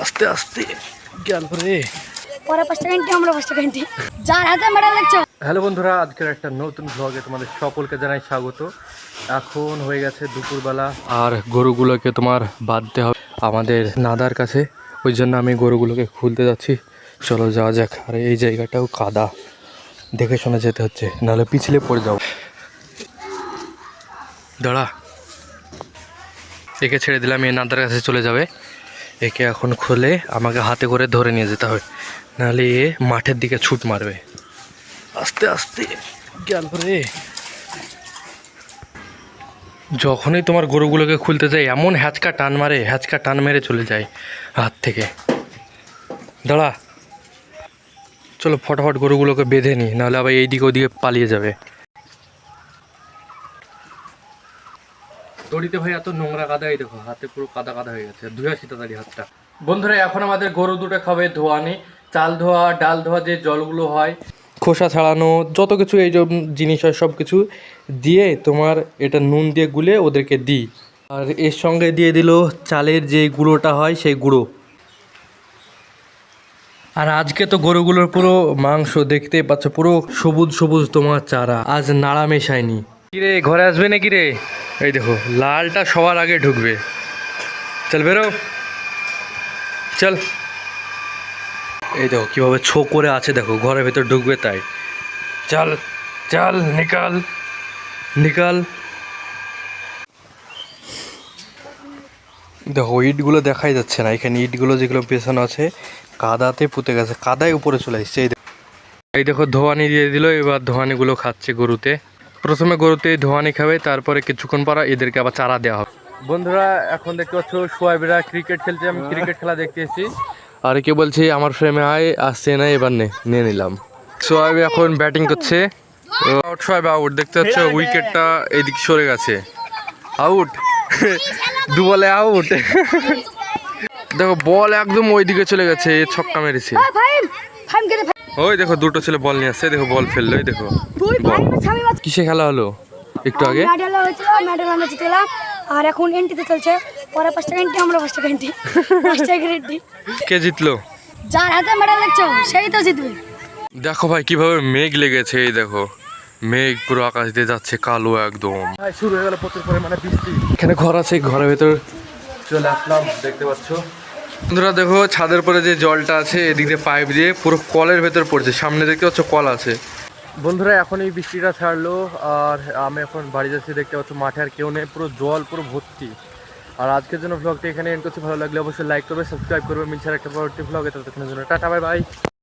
আস্তে আস্তে গেল রে। পরে 5 টাকা ঘন্টি আমরা 5 টাকা ঘন্টি যার হাতে মেডেল দেখছো। হ্যালো বন্ধুরা, আজকের একটা নতুন ভ্লগে তোমাদের সকলকে জানাই স্বাগত। এখন হয়ে গেছে দুপুরবেলা, আর গরুগুলোকে তোমার বাঁধতে হবে আমাদের নাদার কাছে। ওই জন্য আমি গরুগুলোকে খুলতে যাচ্ছি। চলো যাওয়া যাক। আর এই জায়গাটাও কাদা, দেখে শুনে যেতে হচ্ছে, নাহলে পিছলে পড়ে যাও। দাঁড়া, একে ছেড়ে দিলাম, এই নাদার কাছে চলে যাবে। একে এখন খুলে আমাকে হাতে করে ধরে নিয়ে যেতে হবে, নাহলে এ মাঠের দিকে ছুট মারবে। আস্তে আস্তে গেল রে। যখনই তোমার গরুগুলোকে খুলতে যাই এমন হ্যাচকা টান মারে, হ্যাচকা টান মেরে চলে যায় হাত থেকে। দাঁড়া, চলো ফটাফট গরুগুলোকে বেঁধে নিই, নাহলে আবার এইদিকে ওদিকে পালিয়ে যাবে। দড়িতে ভাই এত নোংরা কাদা, এই দেখো হাতে পুরো কাদা কাদা হয়ে গেছে, ধুয়ে আসি তাড়াতাড়ি হাতটা। বন্ধুরা, এখন আমাদের গরু দুটো খাবে ধোয়ানি, চাল ধোয়া, ডাল ধোয়া, যে জলগুলো হয়, খোসা ছাড়ানো, যত কিছু এই যে জিনিস হয় সব কিছু দিয়ে তোমার এটা নুন দিয়ে গুলে ওদেরকে দিই। আর এর সঙ্গে দিয়ে দিল চালের যে গুঁড়োটা হয় সেই গুঁড়ো। আর আজকে তো গরুগুলোর পুরো মাংস দেখতেই পাচ্ছ, পুরো সবুজ সবুজ তোমার চারা, আজ নাড়া মেশায়নি। কিরে, ঘরে আসবে নাকি রে? এই দেখো লালটা সবার আগে ঢুকবে। চল বেরো, চল। এই দেখো কীভাবে ছো করে আছে, দেখো ঘরের ভেতর ঢুকবে তাই। চল চল, নিকাল নিকাল। দেখো ইটগুলো দেখাই যাচ্ছে না, এখানে ইটগুলো যেগুলো পেছানো আছে কাদাতে পুঁতে গেছে, কাদায় উপরে চলে এসছে। এই দেখো ধোয়ানি দিয়ে দিল, এবার ধোয়ানিগুলো খাচ্ছে গরুতে। প্রথমে গরুতে ধোয়ানি খাবে, তারপরে কিছুক্ষণ পর এদেরকে আবার চারা দেওয়া হবে। বন্ধুরা, এখন দেখতে পাচ্ছ সোয়াবিরা ক্রিকেট খেলছে, আমি ক্রিকেট খেলা দেখতে এসেছি। আর কে বলছে আমার ফ্রেমে আয়, আসছে না, এবার নিয়ে নিলাম। সোয়াবি এখন ব্যাটিং করছে। আউট, সোয়াবি আউট। দেখতে পাচ্ছ উইকেটটা এইদিকে সরে গেছে, আউট। দু বলে আউট। দেখো বল একদম ওইদিকে চলে গেছে, ছক্কা মেরেছে। ওই দেখো দুটো ছেলে বল নিয়ে আসছে, দেখো বল ফেললো, এই দেখো বল। কিসে খেলা হলো একটু আগে? আর এখন এন্ট্রিতে চলছে, পরে 5 টাকা এন্ট্রি আমরা 5 টাকা এন্ট্রি 5 টাকা এন্ট্রি। কে জিতলো? যার হাতে মেডেল দেখছো সেই তো জিতবে। দেখো ভাই কিভাবে মেঘ লেগেছে, এই দেখো মেঘ পুরো আকাশ দিয়ে যাচ্ছে কালো একদম। শুরু হয়ে গেল প্রচুর পরিমাণে বৃষ্টি। এখানে ঘর আছে, ঘরের ভেতর চলে আসলাম, দেখতে পাচ্ছ বন্ধুরা। দেখো ছাদের পরে যে জলটা আছে এদিক দিয়ে পাইপ দিয়ে পুরো কলের ভেতর পড়ছে, সামনে দেখতে পাচ্ছ কল আছে। বন্ধুরা, এখন এই বৃষ্টিটা ছাড়লো আর আমি এখন বাড়ি যাচ্ছি। দেখতে পাচ্ছ মাঠে আর কেউ নেই, পুরো জল পুরো ভর্তি। আর আজকের জন্য ভ্লগটা এখানে এন্ড করছি। ভালো লাগলে অবশ্যই লাইক করবে, সাবস্ক্রাইব করবে। মিলছে একটা পরবর্তী ভ্লগে, ততক্ষণের জন্য টাটা, বাই বাই।